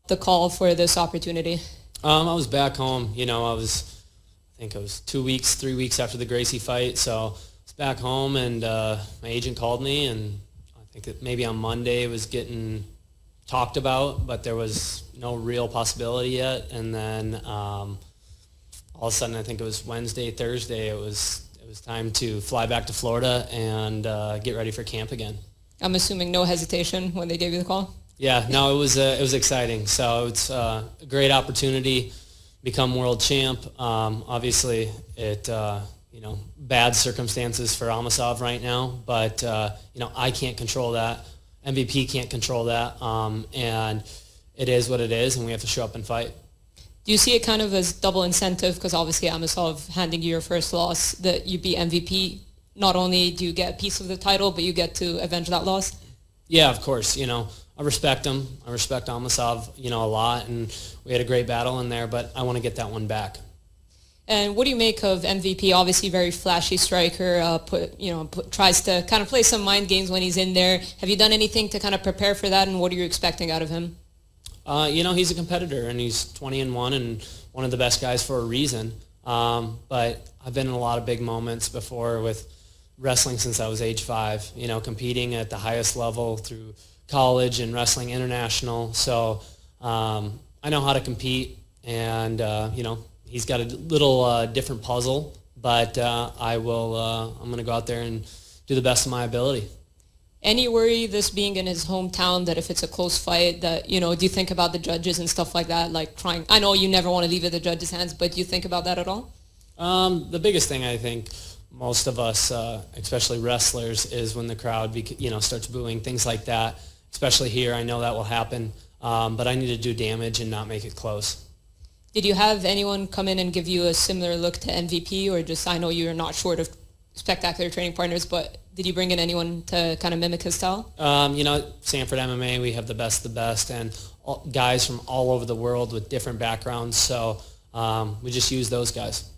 the call for this opportunity? I was back home. I think it was 3 weeks after the Gracie fight. So I was back home, and my agent called me, and I think that maybe on Monday it was getting talked about, but there was no real possibility yet. And then all of a sudden, I think it was Wednesday, Thursday, it was time to fly back to Florida and get ready for camp again. I'm assuming no hesitation when they gave you the call? Yeah, no, it was exciting. So it's a great opportunity, become world champ. Obviously, bad circumstances for Amasov right now, but I can't control that. MVP can't control that, and it is what it is, and we have to show up and fight. Do you see it kind of as double incentive? Because obviously Amasov handing you your first loss, that you be MVP. Not only do you get a piece of the title, but you get to avenge that loss? Yeah, of course. I respect him. I respect Amasov, a lot, and we had a great battle in there, but I want to get that one back. And what do you make of MVP? Obviously, very flashy striker. Tries to kind of play some mind games when he's in there. Have you done anything to kind of prepare for that? And what are you expecting out of him? He's a competitor, and he's 20-1, and one of the best guys for a reason. But I've been in a lot of big moments before with wrestling since I was age 5. Competing at the highest level through college and wrestling international. So I know how to compete, and he's got a little different puzzle, but I'm going to go out there and do the best of my ability. Any worry, this being in his hometown, that if it's a close fight, that, do you think about the judges and stuff like that, like trying? I know you never want to leave it the judges' hands, but do you think about that at all? The biggest thing, I think, most of us, especially wrestlers, is when the crowd, starts booing, things like that. Especially here, I know that will happen, but I need to do damage and not make it close. Did you have anyone come in and give you a similar look to MVP, or just, I know you're not short of spectacular training partners, but did you bring in anyone to kind of mimic his style? Sanford MMA, we have the best, and guys from all over the world with different backgrounds, so we just use those guys.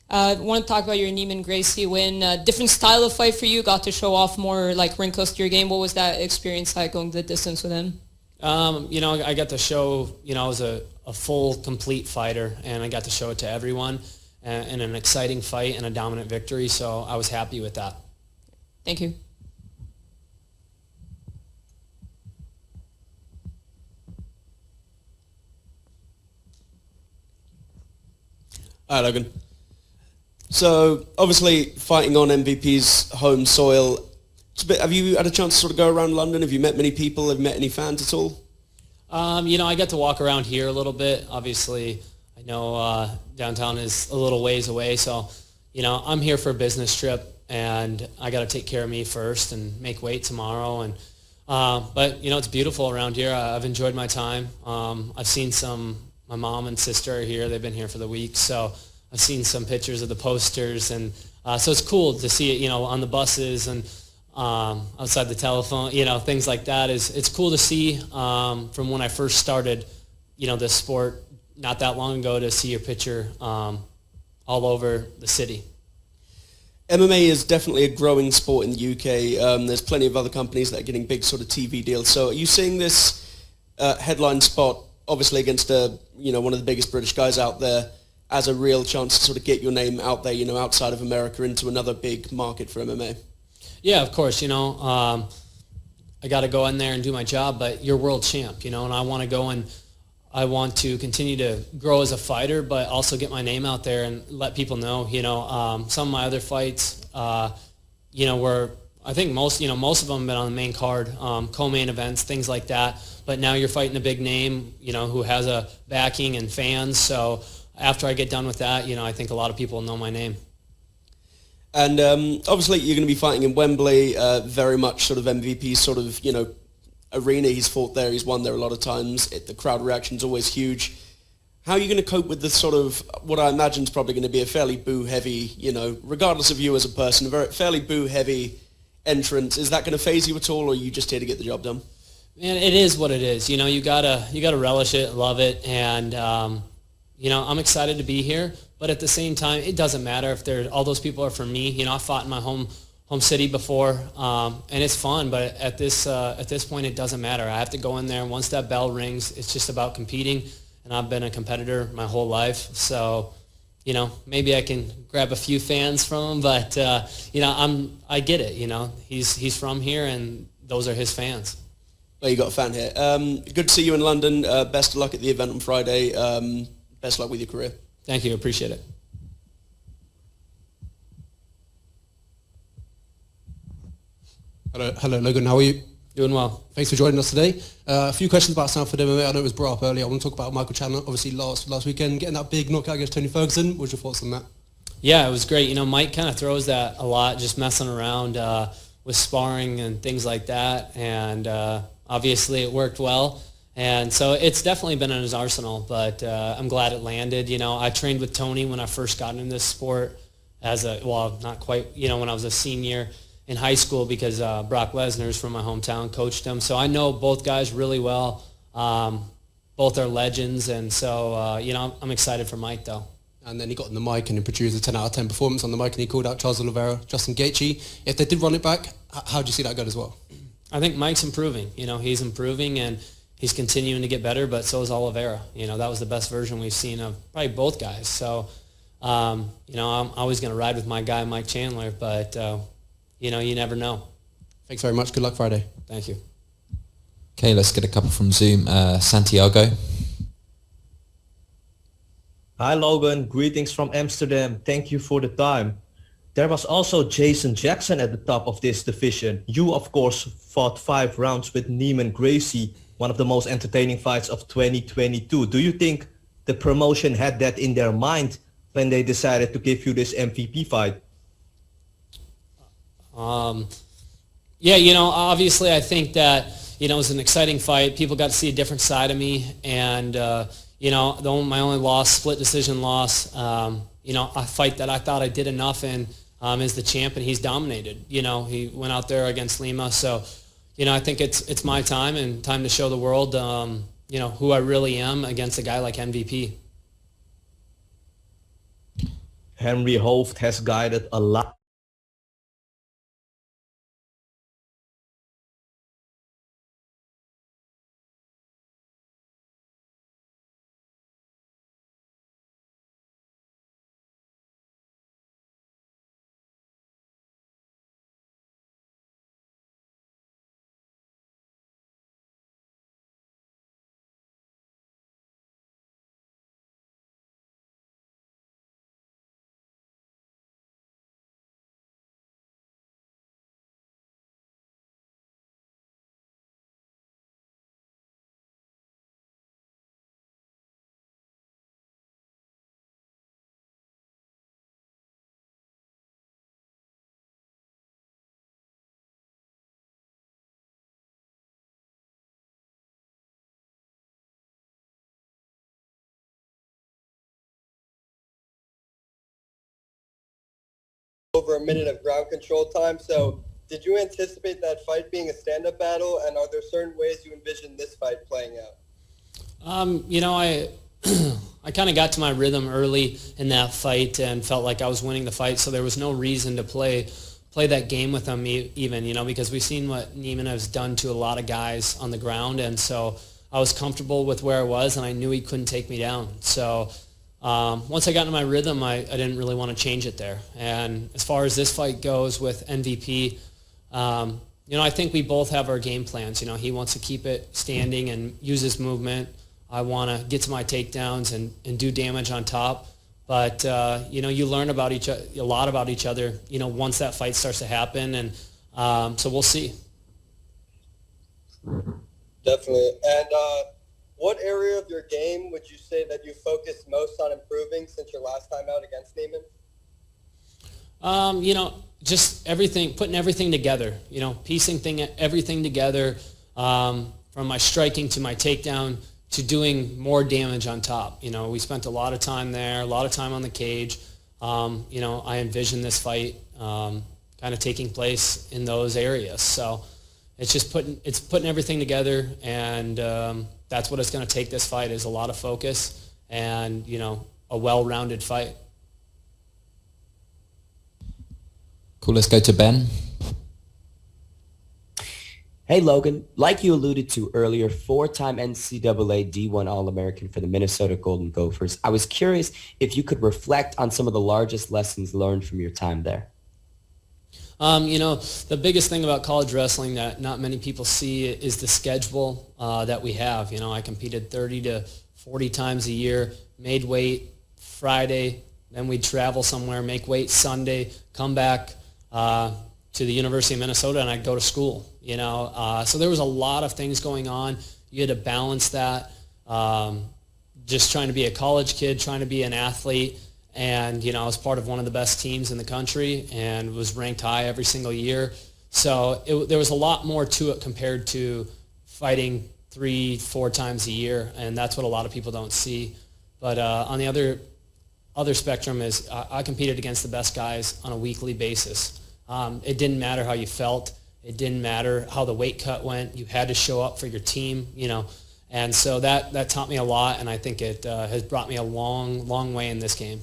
I want to talk about your Neiman Gracie win. Different style of fight for you, got to show off more like wrinkles to your game. What was that experience like going the distance with him? I got to show, I was a full, complete fighter, and I got to show it to everyone in an exciting fight and a dominant victory, so I was happy with that. Thank you. Hi, Logan. So, obviously, fighting on MVP's home soil, have you had a chance to sort of go around London? Have you met many people? Have you met any fans at all? I got to walk around here a little bit. Obviously, I know downtown is a little ways away, so, I'm here for a business trip, and I got to take care of me first and make weight tomorrow. And but, it's beautiful around here. I've enjoyed my time. I've seen my mom and sister are here. They've been here for the week, so I've seen some pictures of the posters, and so it's cool to see it, on the buses and outside the telephone, things like that. It's cool to see from when I first started, this sport not that long ago, to see your picture all over the city. MMA is definitely a growing sport in the UK. There's plenty of other companies that are getting big sort of TV deals. So are you seeing this headline spot, obviously against one of the biggest British guys out there, as a real chance to sort of get your name out there, outside of America into another big market for MMA? Yeah, of course. I got to go in there and do my job, but you're world champ, and I want to go and I want to continue to grow as a fighter, but also get my name out there and let people know. Some of my other fights, were, I think most of them have been on the main card, co-main events, things like that. But now you're fighting a big name, who has a backing and fans. So after I get done with that, I think a lot of people know my name. And obviously you're going to be fighting in Wembley, very much sort of MVP sort of, arena. He's fought there, he's won there a lot of times. The crowd reaction's always huge. How are you going to cope with the sort of, what I imagine is probably going to be a fairly boo-heavy, regardless of you as a person, a very fairly boo-heavy entrance? Is that going to faze you at all, or are you just here to get the job done? Man, it is what it is. You gotta relish it, love it, and I'm excited to be here. But at the same time, it doesn't matter if all those people are for me. I fought in my home city before, and it's fun. But at this point, it doesn't matter. I have to go in there, and once that bell rings, it's just about competing. And I've been a competitor my whole life, so maybe I can grab a few fans from him. But I get it. He's from here, and those are his fans. Well, you got a fan here. Good to see you in London. Best of luck at the event on Friday. Best of luck with your career. Thank you. Appreciate it. Hello, Logan. How are you? Doing well. Thanks for joining us today. A few questions about Stanford MMA. I know it was brought up earlier. I want to talk about Michael Chandler. Obviously, last weekend, getting that big knockout against Tony Ferguson. What's your thoughts on that? Yeah, it was great. Mike kind of throws that a lot, just messing around with sparring and things like that. And obviously, it worked well. And so it's definitely been in his arsenal, but I'm glad it landed. I trained with Tony when I first got into this sport not quite, when I was a senior in high school, because Brock Lesnar's from my hometown, coached him. So I know both guys really well. Both are legends. And so, I'm excited for Mike, though. And then he got on the mic and he produced a 10 out of 10 performance on the mic, and he called out Charles Oliveira, Justin Gaethje. If they did run it back, how do you see that go as well? I think Mike's improving. He's improving, and he's continuing to get better, but so is Oliveira. That was the best version we've seen of probably both guys. So, I'm always going to ride with my guy, Mike Chandler, but, you never know. Thanks very much. Good luck Friday. Thank you. Okay, let's get a couple from Zoom. Santiago. Hi Logan, greetings from Amsterdam. Thank you for the time. There was also Jason Jackson at the top of this division. You, of course, fought 5 rounds with Neiman Gracie, one of the most entertaining fights of 2022. Do you think the promotion had that in their mind when they decided to give you this MVP fight? Obviously I think that, it was an exciting fight. People got to see a different side of me, and, my only loss, split decision loss, a fight that I thought I did enough in, is the champ, and he's dominated. He went out there against Lima. So, I think it's my time, and time to show the world, who I really am against a guy like MVP. Henry Hooft has guided a lot. Over a minute of ground control time. So did you anticipate that fight being a stand-up battle, and are there certain ways you envision this fight playing out? I kind of got to my rhythm early in that fight and felt like I was winning the fight, so there was no reason to play that game with him even, because we've seen what Neiman has done to a lot of guys on the ground, and so I was comfortable with where I was, and I knew he couldn't take me down. So once I got into my rhythm, I didn't really want to change it there. And as far as this fight goes with MVP, I think we both have our game plans. He wants to keep it standing and use his movement. I want to get to my takedowns and do damage on top. But, you learn about a lot about each other, once that fight starts to happen. And so we'll see. Definitely. And what area of your game would you say that you focused most on improving since your last time out against Neiman? Just everything, putting everything together, piecing everything together, from my striking to my takedown to doing more damage on top. We spent a lot of time there, a lot of time on the cage. I envision this fight kind of taking place in those areas. So it's just putting everything together, and that's what it's going to take. This fight is a lot of focus and, a well-rounded fight. Cool, let's go to Ben. Hey Logan, like you alluded to earlier, 4-time NCAA D1 All-American for the Minnesota Golden Gophers. I was curious if you could reflect on some of the largest lessons learned from your time there. The biggest thing about college wrestling that not many people see is the schedule that we have. I competed 30 to 40 times a year, made weight Friday, then we'd travel somewhere, make weight Sunday, come back to the University of Minnesota, and I'd go to school. So there was a lot of things going on. You had to balance that, just trying to be a college kid, trying to be an athlete. And, I was part of one of the best teams in the country and was ranked high every single year. So there was a lot more to it compared to fighting 3-4 times a year. And that's what a lot of people don't see. But on the other spectrum is I competed against the best guys on a weekly basis. It didn't matter how you felt. It didn't matter how the weight cut went. You had to show up for your team, And so that taught me a lot, and I think it has brought me a long, long way in this game.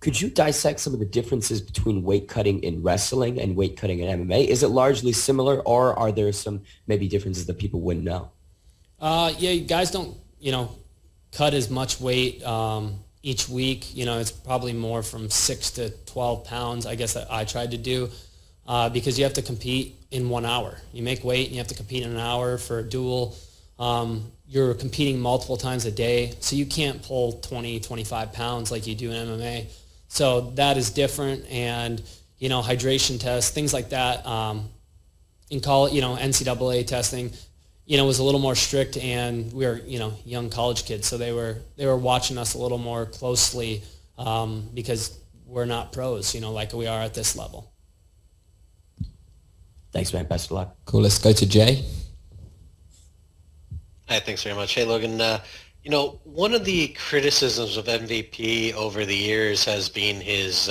Could you dissect some of the differences between weight cutting in wrestling and weight cutting in MMA? Is it largely similar, or are there some maybe differences that people wouldn't know? Guys don't, cut as much weight each week. It's probably more from 6 to 12 pounds, I guess, that I tried to do because you have to compete in 1 hour. You make weight and you have to compete in an hour for a duel. You're competing multiple times a day, so you can't pull 20, 25 pounds like you do in MMA. So that is different, and, hydration tests, things like that. In college, NCAA testing, was a little more strict, and we were, young college kids, so they were watching us a little more closely because we're not pros, like we are at this level. Thanks, man. Best of luck. Cool, let's go to Jay. Hi, thanks very much. Hey, Logan. One of the criticisms of MVP over the years has been his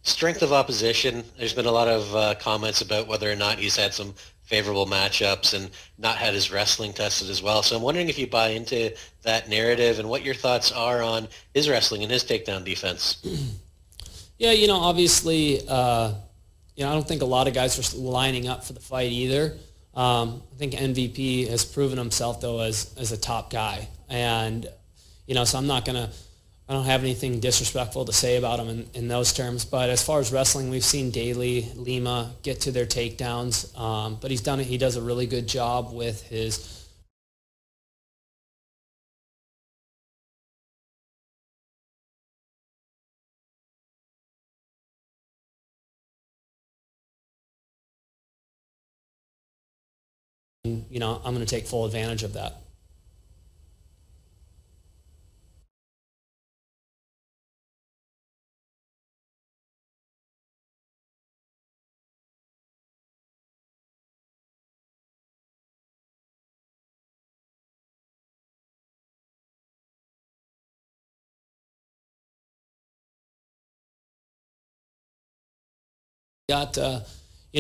strength of opposition. There's been a lot of comments about whether or not he's had some favorable matchups and not had his wrestling tested as well. So I'm wondering if you buy into that narrative and what your thoughts are on his wrestling and his takedown defense. Yeah, obviously, I don't think a lot of guys are lining up for the fight either. I think MVP has proven himself, though, as a top guy. And, so I don't have anything disrespectful to say about him in those terms. But as far as wrestling, we've seen Daly, Lima get to their takedowns. But he does a really good job with his I'm going to take full advantage of that.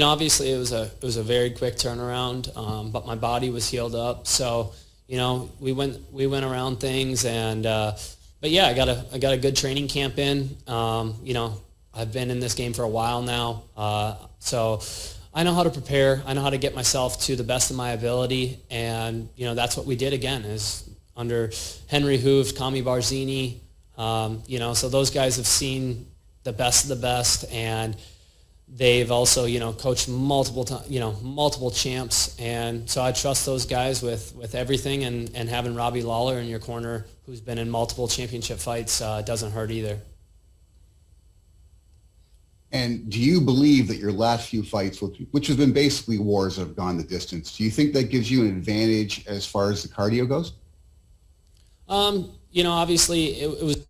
Obviously it was a very quick turnaround, but my body was healed up. So, we went around things, and but yeah, I got a good training camp in. I've been in this game for a while now, so I know how to prepare. I know how to get myself to the best of my ability, and that's what we did again. Is under Henry Hooft, Kami Barzini, so those guys have seen the best of the best, and they've also, coached multiple champs. And so I trust those guys with everything, and having Robbie Lawler in your corner, who's been in multiple championship fights, doesn't hurt either. And do you believe that your last few fights, which have been basically wars that have gone the distance, do you think that gives you an advantage as far as the cardio goes? Obviously it was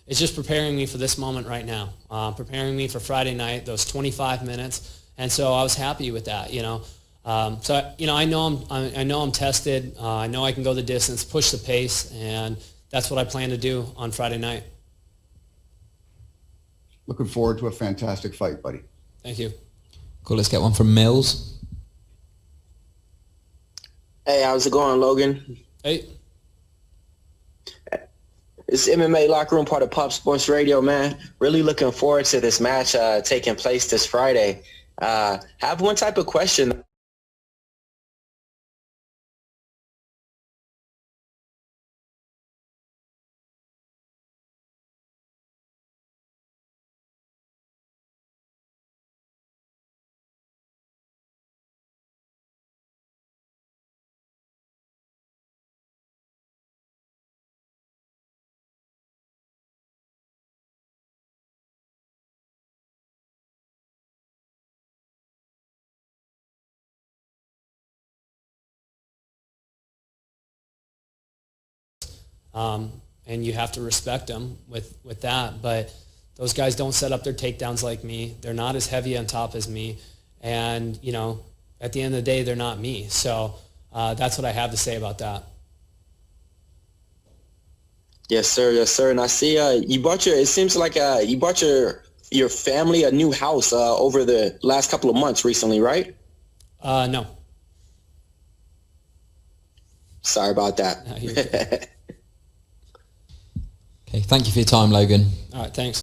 it's just preparing me for this moment right now, preparing me for Friday night, those 25 minutes. And so I was happy with that, I know I'm tested. I know I can go the distance, push the pace, and that's what I plan to do on Friday night. Looking forward to a fantastic fight, buddy. Thank you. Cool, let's get one from Mills. Hey, how's it going, Logan? Hey. It's MMA Locker Room, part of Pop Sports Radio, man. Really looking forward to this match taking place this Friday. Have one type of question. And you have to respect them with that. But those guys don't set up their takedowns like me. They're not as heavy on top as me. And, you know, at the end of the day, they're not me. So that's what I have to say about that. Yes, sir. Yes, sir. And I see you bought it seems like you bought your family a new house over the last couple of months recently, right? No. Sorry about that. No, you're good. Okay, thank you for your time, Logan. All right, thanks.